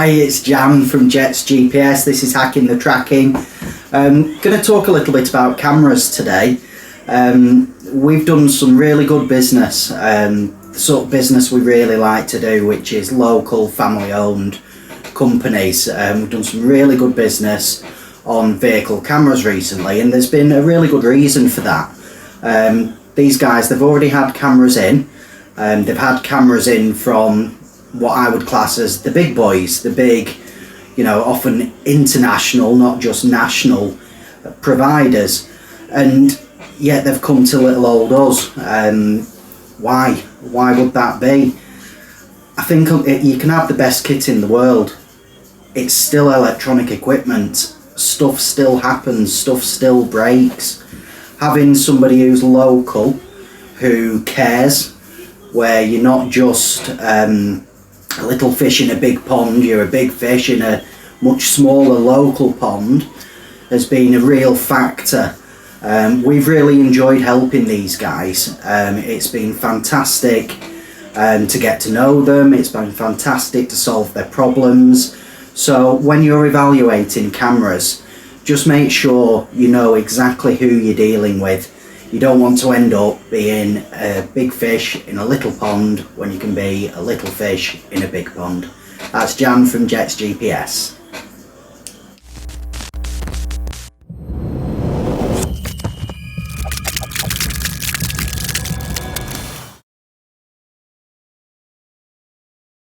Hi, it's Jan from Jet's GPS. This is Hacking the Tracking. Going to talk a little bit about cameras today. We've done some really good business, the sort of business we really like to do, which is local, family-owned companies. We've done some really good business on vehicle cameras recently, and there's been a really good reason for that. These guys, they've already had cameras in. They've had cameras in from what I would class as the big boys, the big, often international, not just national providers, and yet they've come to little old us. Why would that be? I think you can have the best kit in the world, it's still electronic equipment, stuff still happens, stuff still breaks. Having somebody who's local, who cares, where you're not just a little fish in a big pond, you're a big fish in a much smaller local pond, has been a real factor. We've really enjoyed helping these guys. It's been fantastic to get to know them, it's been fantastic to solve their problems. So when you're evaluating cameras, just make sure you know exactly who you're dealing with. You don't want to end up being a big fish in a little pond when you can be a little fish in a big pond. That's Jan from Jet's GPS.